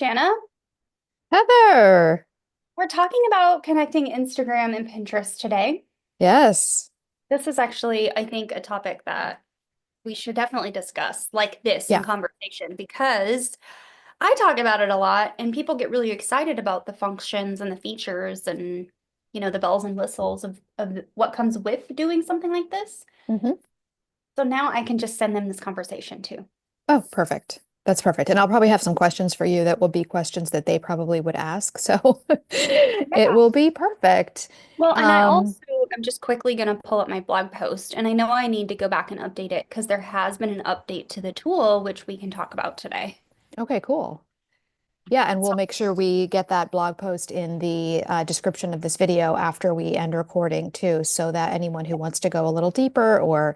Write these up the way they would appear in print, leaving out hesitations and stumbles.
Shanna, Heather. we're talking about connecting Instagram and Pinterest today. Yes. This is actually, I think, a topic that we should definitely discuss like this in Yeah. conversation because I talk about it a lot and people get really excited about the functions and the features and, the bells and whistles of what comes with doing something like this. hmm So now I can just send them this conversation too. Oh, perfect. That's perfect. And I'll probably have some questions for you that will be questions that they probably would ask. So it Yeah. will be perfect. Well, and I Um, also am just quickly going to pull up my blog post, and I know I need to go back and update it because there has been an update to the tool, which we can talk about today. okay, cool. Yeah, and we'll So, make sure we get that blog post in the description of this video after we end recording too, so that anyone who wants to go a little deeper or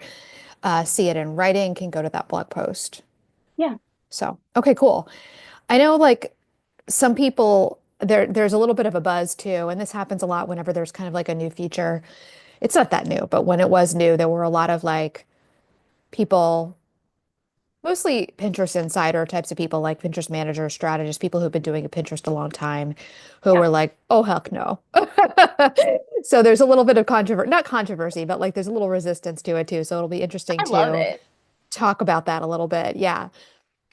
see it in writing can go to that blog post. yeah, So, okay, cool. I know like some people there's a little bit of a buzz too, and this happens a lot whenever there's kind of like a new feature. It's not that new, but when it was new, there were a lot of like people, mostly Pinterest insider types of people, like Pinterest managers, strategists, people who've been doing Pinterest a long time, who yeah, were like, "Oh heck no." So there's a little bit of controversy, not controversy, but like there's a little resistance to it too. So it'll be interesting I love to it. talk about that a little bit. Yeah.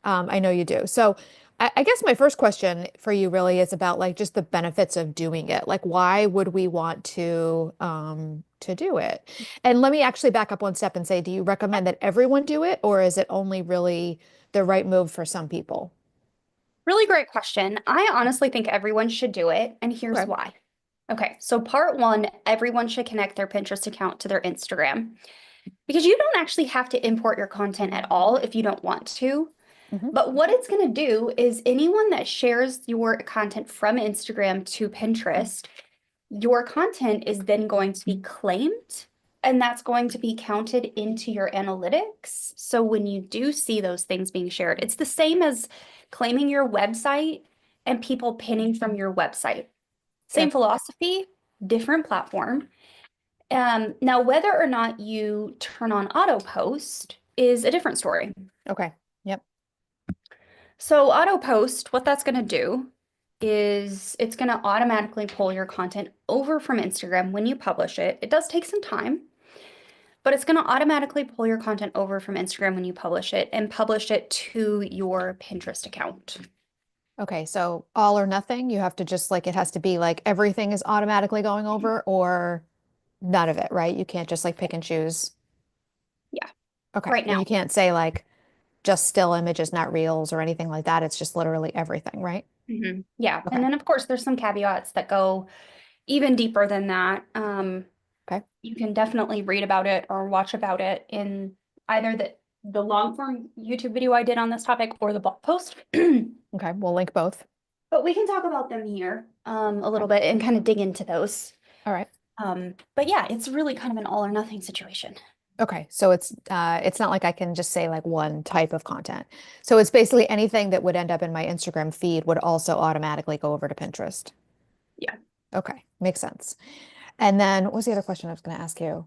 I know you do. So I guess my first question for you really is about like just the benefits of doing it. Like why would we want to do it? And let me actually back up one step and say, do you recommend that everyone do it, or is it only really the right move for some people? Really great question. I honestly think everyone should do it, and here's Okay. why. Okay, so part one, everyone should connect their Pinterest account to their Instagram because you don't actually have to import your content at all if you don't want to. hmm But what it's going to do is anyone that shares your content from Instagram to Pinterest, your content is then going to be claimed and that's going to be counted into your analytics. So when you do see those things being shared, it's the same as claiming your website and people pinning from your website. Same Okay. philosophy, different platform. Now, whether or not you turn on auto post is a different story. Okay. Yep. So auto post, what that's going to do is it's going to automatically pull your content over from Instagram when you publish it. It does take some time, but it's going to automatically pull your content over from Instagram when you publish it and publish it to your Pinterest account. Okay. So all or nothing, you have to just like it has to be like everything is automatically going over or none of it, right? You can't just like pick and choose. Yeah, Okay. right And now. you can't say like just still images, not reels or anything like that. It's just literally everything, right? Yeah. And Okay. then, of course, there's some caveats that go even deeper than that. Okay. You can definitely read about it or watch about it in either the long form YouTube video I did on this topic or the blog post. Okay. We'll link both. But we can talk about them here a Okay. little bit and kind of dig into those. All right. But yeah, it's really kind of an all or nothing situation. Okay. So it's not like I can just say like one type of content. So it's basically anything that would end up in my Instagram feed would also automatically go over to Pinterest. Yeah. Okay. Makes sense. And then what was the other question I was going to ask you?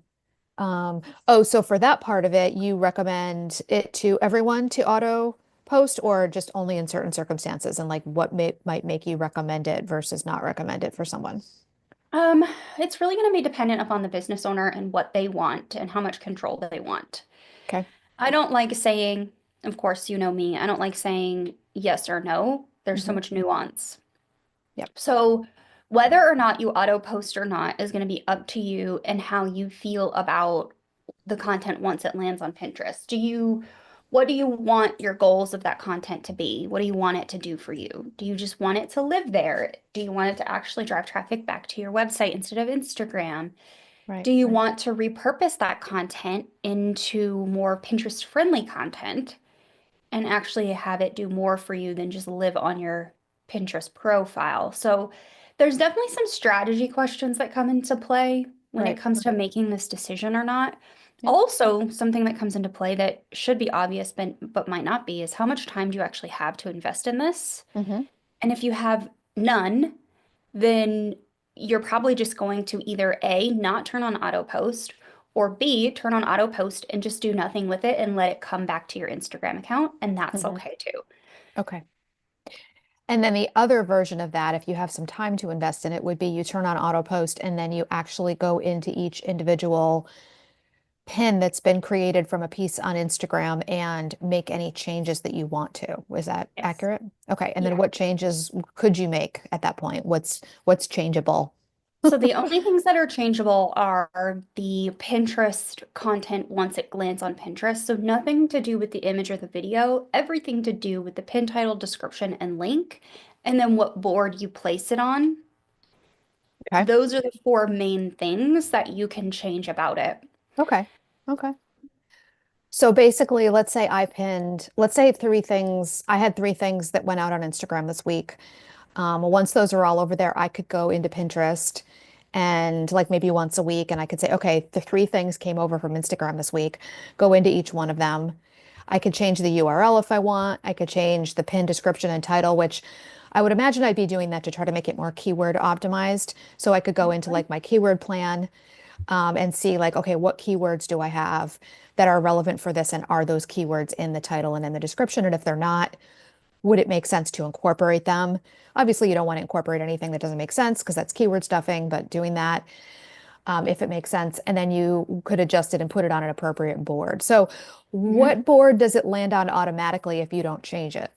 Oh, so for that part of it, you recommend it to everyone to auto post or just only in certain circumstances and like what might make you recommend it versus not recommend it for someone? Um, it's really going to be dependent upon the business owner and what they want and how much control they want. Okay. I don't like saying, of course, you know me, I don't like saying yes or no. There's so hmm much nuance. Yep. So, whether or not you auto post or not is going to be up to you and how you feel about the content once it lands on Pinterest. What do you want your goals of that content to be? What do you want it to do for you? Do you just want it to live there? Do you want it to actually drive traffic back to your website instead of Instagram? Right. Do you want to repurpose that content into more Pinterest friendly content and actually have it do more for you than just live on your Pinterest profile? So there's definitely some strategy questions that come into play when it Right. comes to making this decision or not. Yep. Also, something that comes into play that should be obvious but might not be is how much time do you actually have to invest in this? hmm And if you have none, then you're probably just going to either A, not turn on auto post, or B, turn on auto post and just do nothing with it and let it come back to your Instagram account. And that's hmm okay too. Okay. And then the other version of that, if you have some time to invest in it, would be you turn on auto post and then you actually go into each individual pin that's been created from a piece on Instagram and make any changes that you want to. Is that Yes. accurate? Okay. And then Yeah. what changes could you make at that point? What's changeable? So the only things that are changeable are the Pinterest content once it lands on Pinterest. So nothing to do with the image or the video, everything to do with the pin title, description, and link, and then what board you place it on. Okay. Those are the four main things that you can change about it. Okay. Okay. So basically, let's say I had three things that went out on Instagram this week. Once those are all over there, I could go into Pinterest and like maybe once a week, and I could say, okay, the three things came over from Instagram this week, go into each one of them. I could change the URL if I want. I could change the pin description and title, which I would imagine I'd be doing that to try to make it more keyword optimized. So I could go into like my keyword plan and see like, okay, what keywords do I have that are relevant for this? And are those keywords in the title and in the description? And if they're not, would it make sense to incorporate them? Obviously, you don't want to incorporate anything that doesn't make sense because that's keyword stuffing, but doing that if it makes sense, and then you could adjust it and put it on an appropriate board. So, Mhm. what board does it land on automatically if you don't change it?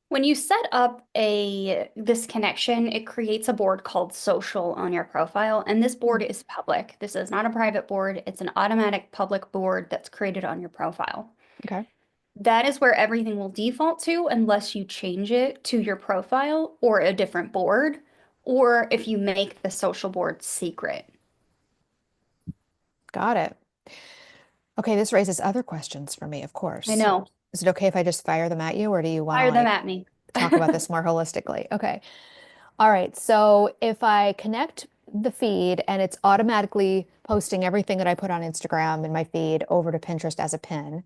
When you set up a this connection, it creates a board called social on your profile, and this board is public. This is not a private board. It's an automatic public board that's created on your profile. Okay. That is where everything will default to unless you change it to your profile or a different board, or if you make the social board secret. Got it. Okay, this raises other questions for me, of I course. know. Is it okay if I just fire them at you, or do you want to Fire them like at me. talk about this more holistically? Okay. All right. So if I connect the feed and it's automatically posting everything that I put on Instagram in my feed over to Pinterest as a pin,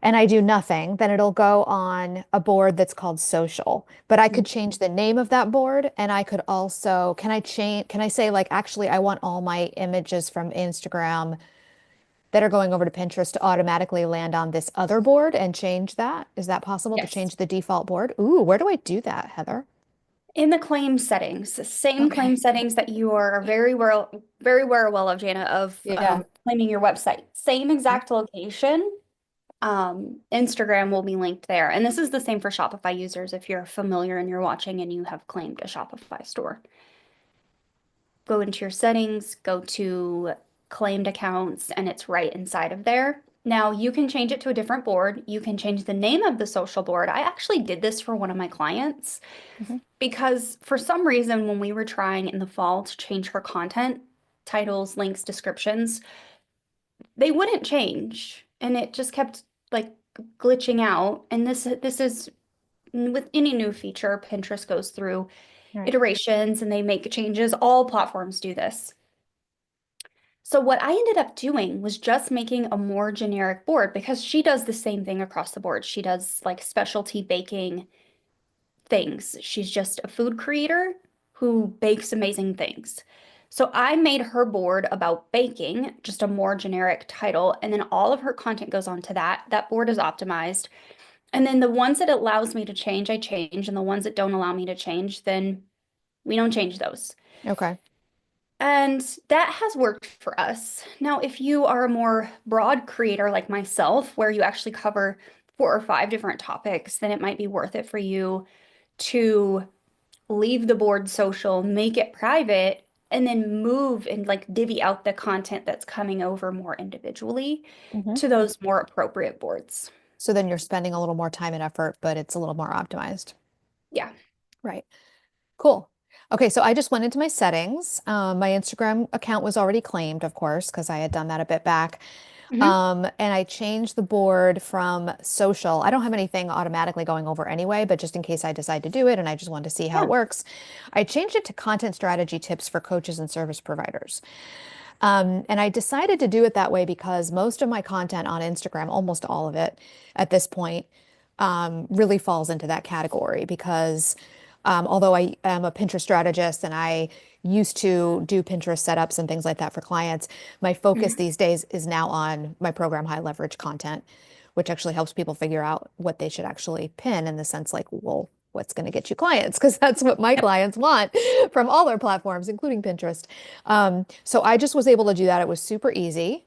and I do nothing, then it'll go on a board that's called social. But I could change the name of that board, and I could also, can I say like, actually, I want all my images from Instagram that are going over to Pinterest to automatically land on this other board and change that? Is that possible to Yes. change the default board? Ooh, where do I do that, Heather? In the claim settings, the same claim Okay. settings that you are very well of, Jana, of Yeah. claiming your website. Same exact location. Instagram will be linked there. And this is the same for Shopify users if you're familiar and you're watching and you have claimed a Shopify store. Go into your settings, go to claimed accounts, and it's right inside of there. Now you can change it to a different board. You can change the name of the social board. I actually did this for one of my clients Mhm. because for some reason, when we were trying in the fall to change her content, titles, links, descriptions, they wouldn't change. And it just kept like glitching out. And this is with any new feature, Pinterest goes through Right. iterations and they make changes. All platforms do this. So what I ended up doing was just making a more generic board because she does the same thing across the board. She does like specialty baking things. She's just a food creator who bakes amazing things. So I made her board about baking, just a more generic title, and then all of her content goes onto that. That board is optimized. And then the ones that it allows me to change, I change, and the ones that don't allow me to change, then we don't change those. Okay. And that has worked for us. Now, if you are a more broad creator like myself, where you actually cover 4 or 5 different topics, then it might be worth it for you to leave the board social, make it private, and then move and like divvy out the content that's coming over more individually Mhm. to those more appropriate boards. So then you're spending a little more time and effort, but it's a little more optimized. Yeah. Right. Cool. Okay, so I just went into my settings. My Instagram account was already claimed, of course, because I had done that a bit back. Hmm. And I changed the board from social. I don't have anything automatically going over anyway, but just in case I decide to do it and I just wanted to see how Yeah. it works, I changed it to content strategy tips for coaches and service providers. And I decided to do it that way because most of my content on Instagram, almost all of it at this point, really falls into that category because although I am a Pinterest strategist and I used to do Pinterest setups and things like that for clients, my focus Mhm. these days is now on my program high leverage content, which actually helps people figure out what they should actually pin in the sense like, well, what's going to get you clients because that's what my Yep, clients want from all their platforms, including Pinterest. So I just was able to do that. It was super easy.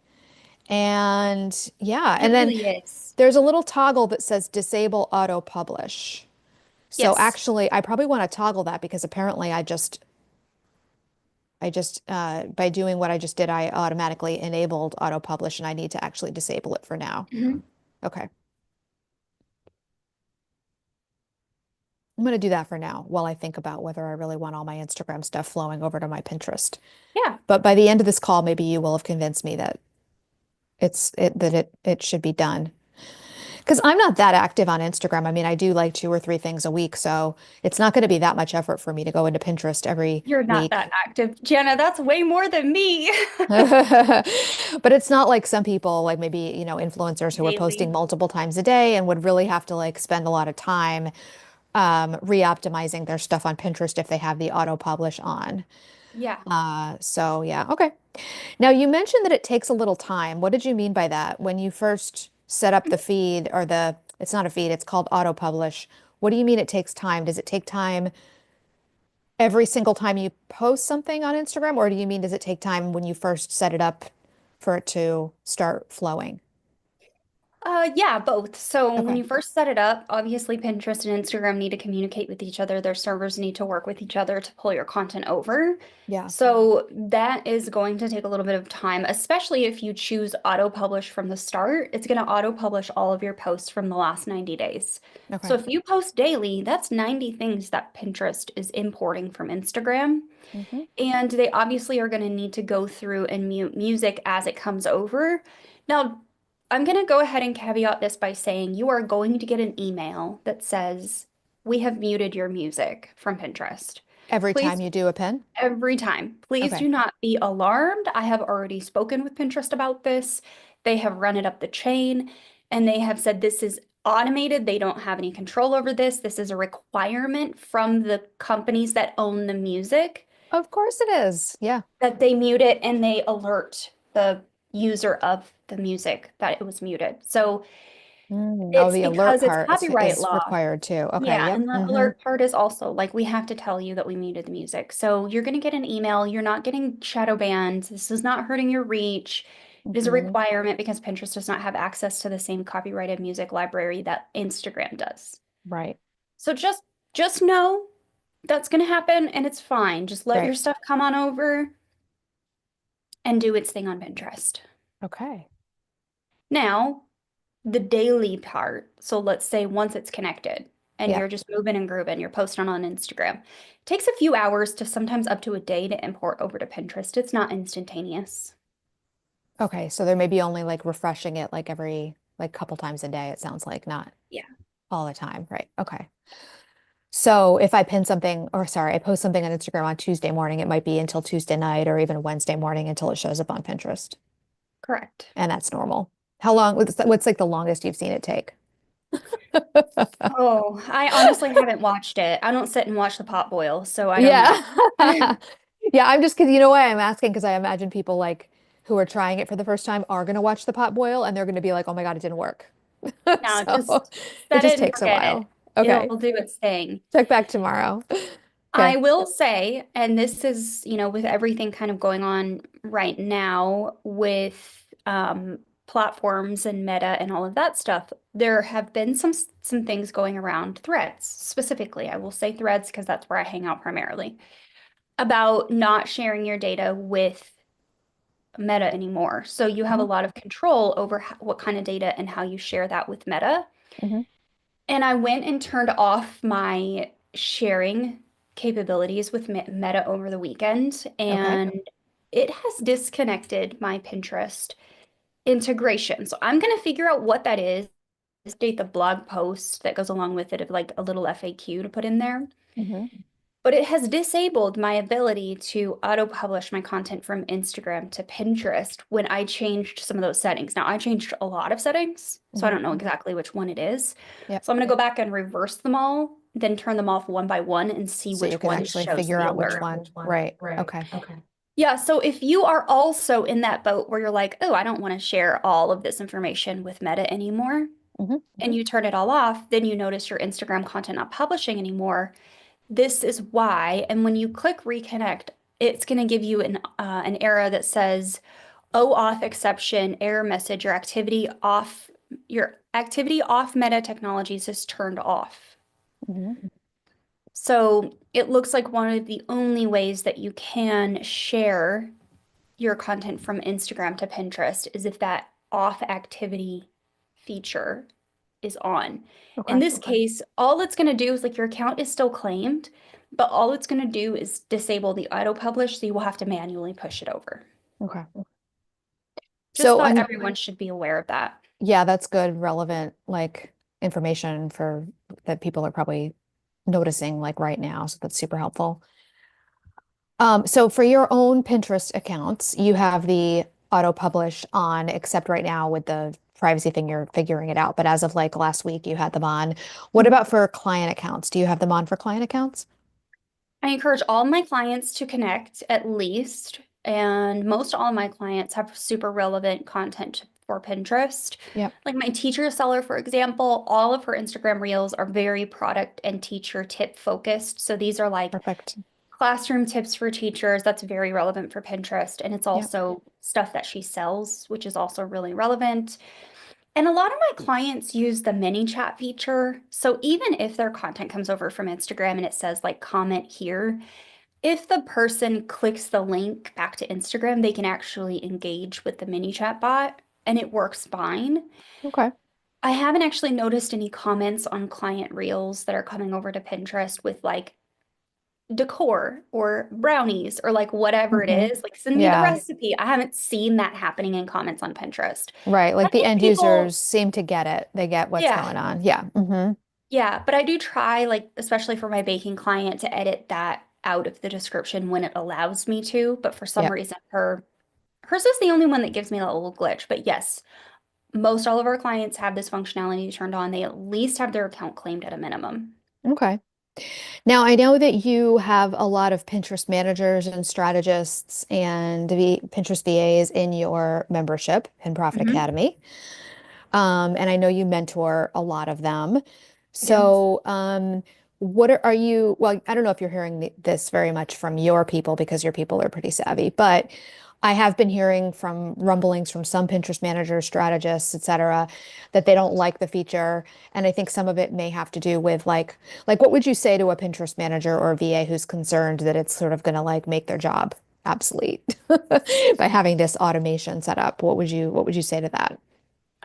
And yeah, it and then really is. there's a little toggle that says disable auto publish. So Yes. actually, I probably want to toggle that because apparently by doing what I just did, I automatically enabled auto publish and I need to actually disable it for now. Mhm. Okay. I'm going to do that for now while I think about whether I really want all my Instagram stuff flowing over to my Pinterest. Yeah, But by the end of this call, maybe you will have convinced me that it should be done. Because I'm not that active on Instagram. I mean, I do like 2 or 3 things a week, so it's not going to be that much effort for me to go into Pinterest every you're not that week. active, Jenna. That's way more than me. But it's not like some people, like maybe, influencers who are posting Daily. multiple times a day and would really have to like spend a lot of time re-optimizing their stuff on Pinterest if they have the auto publish on. Yeah. So yeah, okay. Now you mentioned that it takes a little time. What did you mean by that? When you first set up the feed or it's not a feed, it's called auto publish. What do you mean it takes time? Does it take time every single time you post something on Instagram, or do you mean does it take time when you first set it up for it to start flowing? Yeah, both. So when Okay. you first set it up, obviously Pinterest and Instagram need to communicate with each other. Their servers need to work with each other to pull your content over. Yeah. So that is going to take a little bit of time, especially if you choose auto publish from the start. It's going to auto publish all of your posts from the last 90 days. So Okay. if you post daily, that's 90 things that Pinterest is importing from Instagram. Hmm. And they obviously are going to need to go through and mute music as it comes over. Now, I'm going to go ahead and caveat this by saying you are going to get an email that says, "We have muted your music from Pinterest." Every time Please, you do a pin? every time, please Okay. do not be alarmed. I have already spoken with Pinterest about this. They have run it up the chain and they have said this is automated. They don't have any control over this. This is a requirement from the companies that own the music Of course it is. Yeah. that they mute it and they alert the user of the music that it was muted. So Oh, it's the alert because it's part copyright is law. required too. Okay. Yeah, Yep. and the Hmm. alert part is also like we have to tell you that we muted the music. So you're going to get an email. You're not getting shadow banned. This is not hurting your reach. It is a Hmm. requirement because Pinterest does not have access to the same copyrighted music library that Instagram does. Right. So just know that's going to happen and it's fine. Just let your Right. stuff come on over and do its thing on Pinterest. Okay. Now, the daily part. So let's say once it's connected and Yeah. you're just moving and grooving, you're posting on Instagram. It takes a few hours to sometimes up to a day to import over to Pinterest. It's not instantaneous. Okay. So there may be only like refreshing it like every like couple times a day, it sounds like, not Yeah, all the time. Right. Okay. So if I pin something, or sorry, I post something on Instagram on Tuesday morning, it might be until Tuesday night or even Wednesday morning until it shows up on Pinterest. correct. And that's normal. How long, what's like the longest you've seen it take? Oh, I honestly haven't watched it. I don't sit and watch the pot boil, so I don't know. Yeah. Yeah, I'm just because you know why I'm asking because I imagine people like who are trying it for the first time are going to watch the pot boil and they're going to be like, "Oh my God, it didn't work." Now So just it set just it and takes a forget it. while. Okay. It'll do its thing. Check back tomorrow. I Okay. will say, and this is, with everything kind of going on right now with platforms and Meta and all of that stuff, there have been some things going around Threads specifically. I will say Threads because that's where I hang out primarily about not sharing your data with Meta anymore. So you have a Hmm. lot of control over what kind of data and how you share that with Meta. Hmm. And I went and turned off my sharing capabilities with Meta over the weekend, Okay. and it has disconnected my Pinterest integration. So I'm going to figure out what that is, update the blog post that goes along with it of like a little FAQ to put in there. Hmm. But it has disabled my ability to auto-publish my content from Instagram to Pinterest when I changed some of those settings. Now, I changed a lot of settings, so I Hmm. don't know exactly which one it is. Yep. So I'm going to go back and reverse them all, then turn them off one by one and see So you which can one actually shows figure the out which alert. one. Right. Okay. Yeah, so if you are also in that boat where you're like, oh, I don't want to share all of this information with Meta anymore, Hmm. and you turn it all off, then you notice your Instagram content not publishing anymore. This is why. And when you click reconnect, it's going to give you an error that says OAuth exception, error message, your activity off Meta Technologies is turned off. Hmm. So it looks like one of the only ways that you can share your content from Instagram to Pinterest is if that off activity feature is on. In Okay. this case, all it's going to do is like your account is still claimed, but all it's going to do is disable the auto publish, so you will have to manually push it over. Okay. Just So thought I'm, everyone should be aware of that. yeah, that's good, relevant, like information for that people are probably noticing like right now. So that's super helpful. So for your own Pinterest accounts, you have the auto publish on, except right now with the privacy thing, you're figuring it out. But as of like last week, you had them on. What Mhm. about for client accounts? Do you have them on for client accounts? I encourage all my clients to connect at least, and most all of my clients have super relevant content for Pinterest. Yep. Like my teacher seller, for example, all of her Instagram reels are very product and teacher tip focused. So these are like Perfect. classroom tips for teachers. That's very relevant for Pinterest. And it's Yep. also stuff that she sells, which is also really relevant. And a lot of my clients use the mini chat feature. So even if their content comes over from Instagram and it says like comment here, if the person clicks the link back to Instagram, they can actually engage with the mini chat bot and it works fine. Okay. I haven't actually noticed any comments on client reels that are coming over to Pinterest with like decor or brownies or like whatever it Hmm. is, like send me the Yeah. recipe. I haven't seen that happening in comments on Pinterest. Right. I Like the think end users people, seem to get it. They get what's yeah, going on. Yeah. Hmm. yeah, but I do try, like, especially for my baking client, to edit that out of the description when it allows me to. But for some Yep. reason, hers is the only one that gives me that little glitch. But yes, most all of our clients have this functionality turned on. They at least have their account claimed at a minimum. Okay. Now, I know that you have a lot of Pinterest managers and strategists and Pinterest VAs in your membership in Profit Hmm. Academy. And I know you mentor a lot of them. I do. So, are you, well, I don't know if you're hearing this very much from your people because your people are pretty savvy, but I have been hearing from rumblings from some Pinterest managers, strategists, et cetera, that they don't like the feature. And I think some of it may have to do with like what would you say to a Pinterest manager or a VA who's concerned that it's sort of going to like make their job obsolete by having this automation set up? What would you say to that?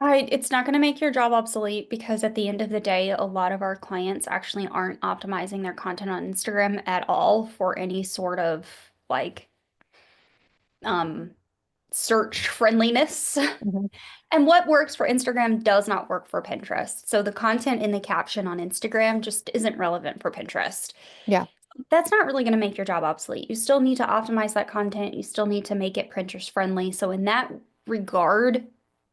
It's not going to make your job obsolete because at the end of the day, a lot of our clients actually aren't optimizing their content on Instagram at all for any sort of like um, search friendliness. Mhm. And what works for Instagram does not work for Pinterest. So the content in the caption on Instagram just isn't relevant for Pinterest. Yeah. That's not really going to make your job obsolete. You still need to optimize that content. You still need to make it Pinterest friendly. So in that regard,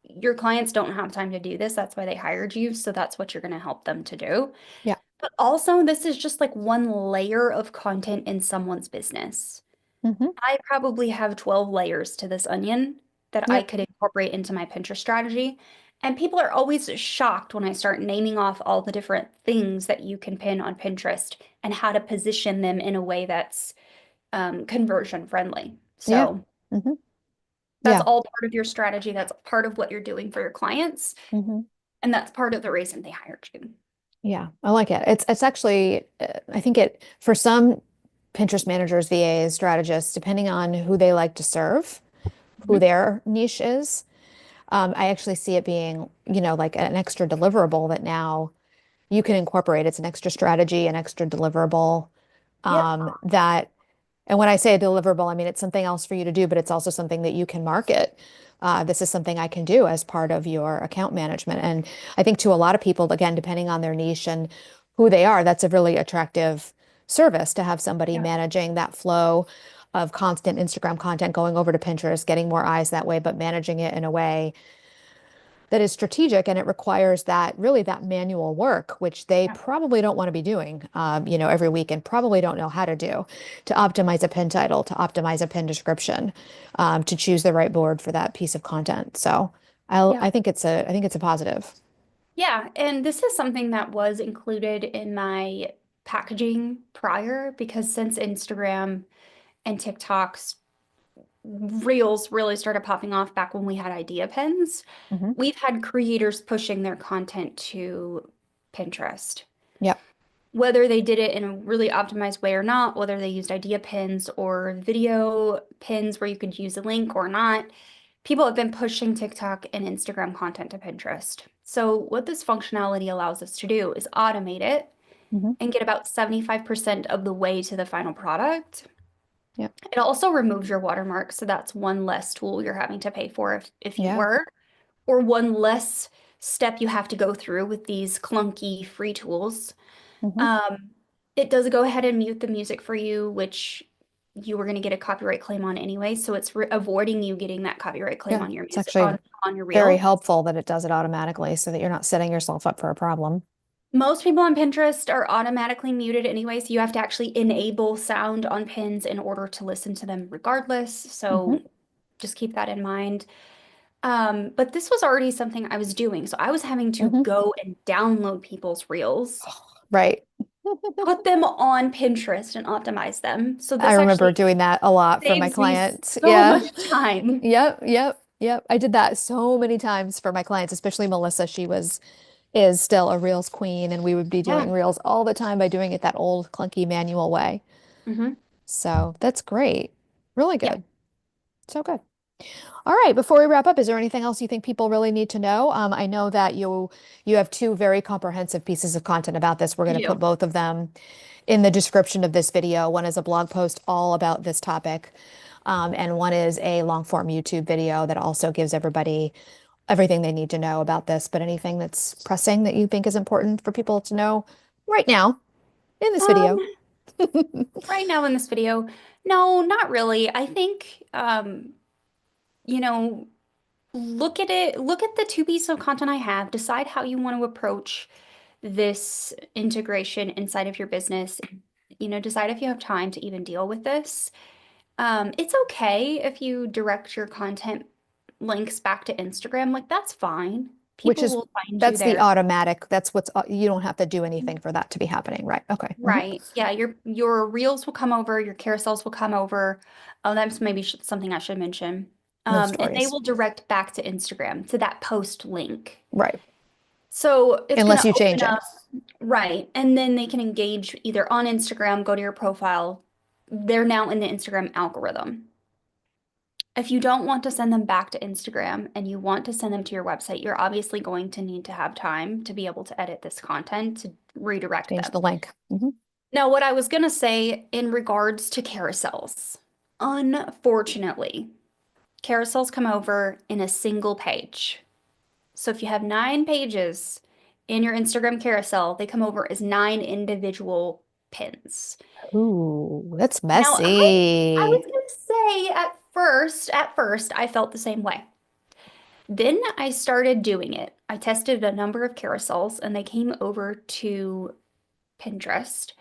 your clients don't have time to do this. That's why they hired you. So that's what you're going to help them to do. Yeah. But also, this is just like one layer of content in someone's business. Hmm. I probably have 12 layers to this onion that I Yep. could incorporate into my Pinterest strategy. And people are always shocked when I start naming off all the different things that you can pin on Pinterest and how to position them in a way that's conversion friendly. Yeah. So Hmm. that's Yeah. all part of your strategy. That's part of what you're doing for your clients. Hmm. And that's part of the reason they hired you. Yeah. I like it. It's actually I think it for some Pinterest managers, VAs, strategists, depending on who they like to serve, who Mhm. their niche is. I actually see it being, like an extra deliverable that now you can incorporate. It's an extra strategy, an extra deliverable Yep. that and when I say deliverable, I mean it's something else for you to do, but it's also something that you can market. This is something I can do as part of your account management. And I think to a lot of people, again, depending on their niche and who they are, that's a really attractive service to have somebody Yeah. managing that flow of constant Instagram content going over to Pinterest, getting more eyes that way, but managing it in a way that is strategic and it requires that really that manual work, which they Yeah. probably don't want to be doing, every week and probably don't know how to do to optimize a pin title, to optimize a pin description, to choose the right board for that piece of content. So I Yeah. think it's a positive. Yeah, and this is something that was included in my packaging prior because since Instagram and TikToks Reels really started popping off back when we had idea pens, Hmm. we've had creators pushing their content to Pinterest. Yep. Whether they did it in a really optimized way or not, whether they used idea pins or video pins where you could use a link or not, people have been pushing TikTok and Instagram content to Pinterest. So, what this functionality allows us to do is automate it Hmm. and get about 75% of the way to the final product. Yep. It also removes your watermark, so that's one less tool you're having to pay for if you Yeah. were, or one less step you have to go through with these clunky free tools. Hmm. Um, it does go ahead and mute the music for you, which you were going to get a copyright claim on anyway, so it's avoiding you getting that copyright claim Yeah. on your It's music actually on your very reel. helpful that it does it automatically so that you're not setting yourself up for a problem. Most people on Pinterest are automatically muted anyway, so you have to actually enable sound on pins in order to listen to them regardless. Hmm. So just keep that in mind. But this was already something I was doing. So I was having to Hmm. go and download people's reels, Right. put them on Pinterest and optimize them. So I this remember actually doing that a lot for my saves me clients. so Yeah. much time. Yep, yep, yep. I did that so many times for my clients, especially Melissa. She is still a Reels queen, and we would be Yeah. doing Reels all the time by doing it that old clunky manual way. Hmm. So that's great. Really Yeah. good. So good. All right, before we wrap up, is there anything else you think people really need to know? I know that you have two very comprehensive pieces of content about this. We're I going to put do. both of them in the description of this video. One is a blog post all about this topic, and one is a long form YouTube video that also gives everybody everything they need to know about this. But anything that's pressing that you think is important for people to know right now in this Um, video? right now in this video, no, not really. I think you know, look at the two pieces of content I have, decide how you want to approach this integration inside of your business. Decide if you have time to even deal with this. It's okay if you direct your content links back to Instagram, like that's fine. Which People is will find you that's the there. automatic. That's what's you don't have to do anything for that to be happening, right? Okay. Hmm. Right. Yeah, your reels will come over, your carousels will come over. Oh, that's maybe something I should mention. No And they stories. will direct back to Instagram to that post link. Right. So it's going Unless to you open change it. up, right. And then they can engage either on Instagram, go to your profile. They're now in the Instagram algorithm. If you don't want to send them back to Instagram and you want to send them to your website, you're obviously going to need to have time to be able to edit this content to redirect Change them. the link. Hmm. Now, what I was going to say in regards to carousels, unfortunately, carousels come over in a single page. So if you have 9 pages in your Instagram carousel, they come over as 9 individual pins. Ooh, that's Now, I was messy. going to say at first, I felt the same way. Then I started doing it. I tested a number of carousels and they came over to Pinterest.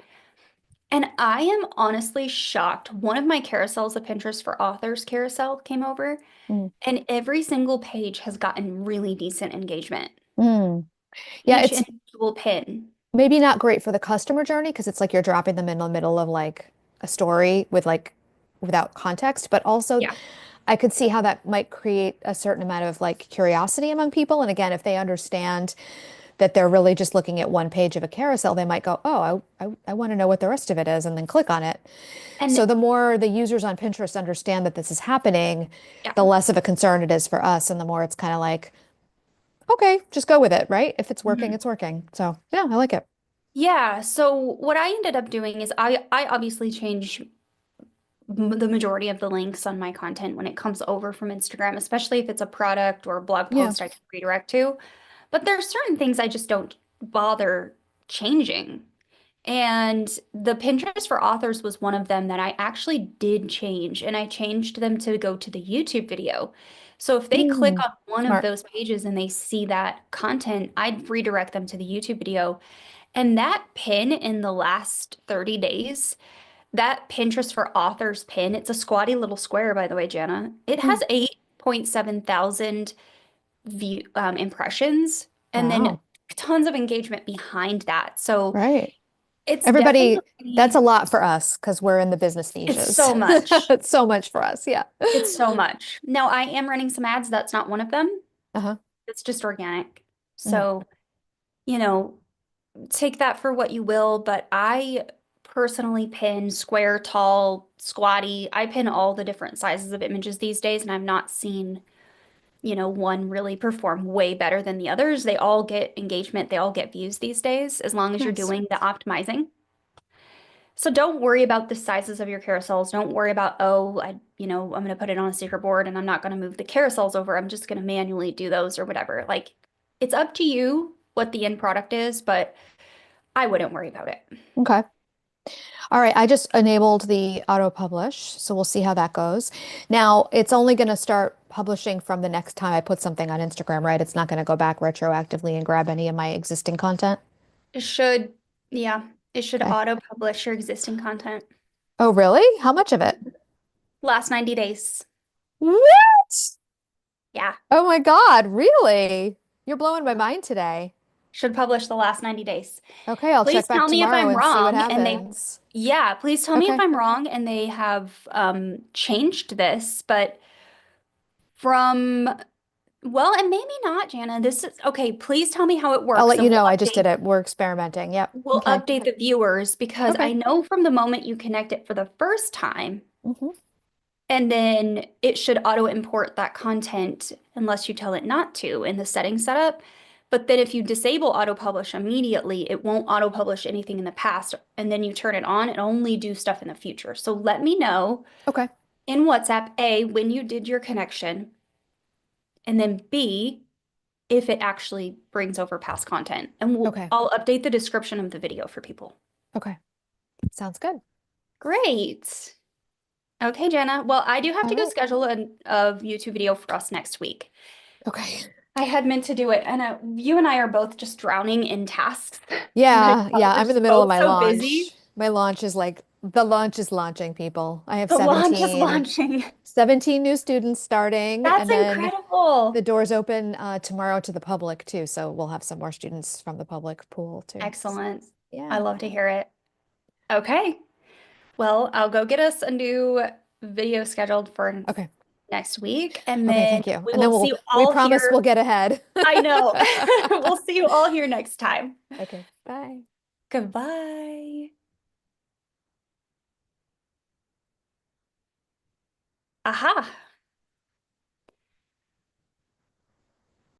And I am honestly shocked. One of my carousels, a Pinterest for Authors carousel, came over, Mm. and every single page has gotten really decent engagement. Mm. Yeah, Each it's individual pin. maybe not great for the customer journey because it's like you're dropping them in the middle of like a story with like without context, but also Yeah. I could see how that might create a certain amount of like curiosity among people. And again, if they understand that they're really just looking at one page of a carousel, they might go, "Oh, I want to know what the rest of it is," and then click on it. So And the more the users on Pinterest understand that this is happening, yeah. the less of a concern it is for us, and the more it's kind of like, okay, just go with it, right? If it's working, Mhm. it's working. So yeah, I like it. Yeah, so what I ended up doing is I obviously change the majority of the links on my content when it comes over from Instagram, especially if it's a product or a blog Yeah. post I can redirect to. But there's certain things I just don't bother changing. And the Pinterest for authors was one of them that I actually did change, and I changed them to go to the YouTube video. So if they click Mm, on one of smart. those pages and they see that content, I'd redirect them to the YouTube video. And that pin in the last 30 days, that Pinterest for authors pin, it's a squatty little square, by the way, Jana. It Mm, has 8.7 thousand view impressions. And then wow. tons of engagement behind that. So Right. it's Everybody, that's a definitely, lot for us because we're in the business it's niches. so much. It's so much for us. Yeah. It's so much. Now I am running some ads. That's not one of them. Uh-huh. It's just organic. Mm, So, you know, take that for what you will, but I personally pin square, tall, squatty. I pin all the different sizes of images these days, and I've not seen, one really perform way better than the others. They all get engagement, they all get views these days, as long as you're nice. doing the optimizing. So don't worry about the sizes of your carousels. Don't worry about, oh, I'm going to put it on a secret board and I'm not going to move the carousels over. I'm just going to manually do those or whatever. Like, it's up to you what the end product is, but I wouldn't worry about it. Okay. All right. I just enabled the auto publish, so we'll see how that goes. Now, it's only going to start publishing from the next time I put something on Instagram, right? It's not going to go back retroactively and grab any of my existing content. It should, yeah, it should Okay. auto-publish your existing content. Oh, really? How much of it? Last 90 days. What? Yeah, Oh my God, really? You're blowing my mind today. should publish the last 90 days. Okay, I'll check Please back tell me if tomorrow I'm and see what wrong and they, happens. yeah, please tell me if Okay. I'm wrong and they have changed this, but from, well, and maybe not, Jana. This is okay. Please tell me how it I'll works let you and know. I just did it. We're experimenting. Yep. we'll Okay. update the viewers because Okay. I know from the moment you connect it for the first time, Hmm. and then it should auto import that content unless you tell it not to in the settings setup. But then if you disable auto publish immediately, it won't auto publish anything in the past. And then you turn it on, it'll only do stuff in the future. So let me know Okay. in WhatsApp, A, when you did your connection, and then B, if it actually brings over past content. And Okay. I'll update the description of the video for people. Okay. Sounds good. Great. Okay, Jenna. Well, I do have All to go right. schedule a YouTube video for us next week. Okay. I had meant to do it, and you and I are both just drowning in tasks. My Yeah. Yeah. we're I'm in the just middle of both my so busy. launch. My launch is like the launch is launching, people. I have The launch is launching. 17 new students starting, That's and then the incredible. doors open tomorrow to the public too. So we'll have some more students from the public pool too. Excellent. I Yeah. love to hear it. Okay. Well, I'll go get us a new video scheduled for Okay. next week, and Okay, then thank you. we And will then see you we all promise we'll here. get ahead. I know. We'll see you all here next time. Okay, bye. Goodbye. Aha.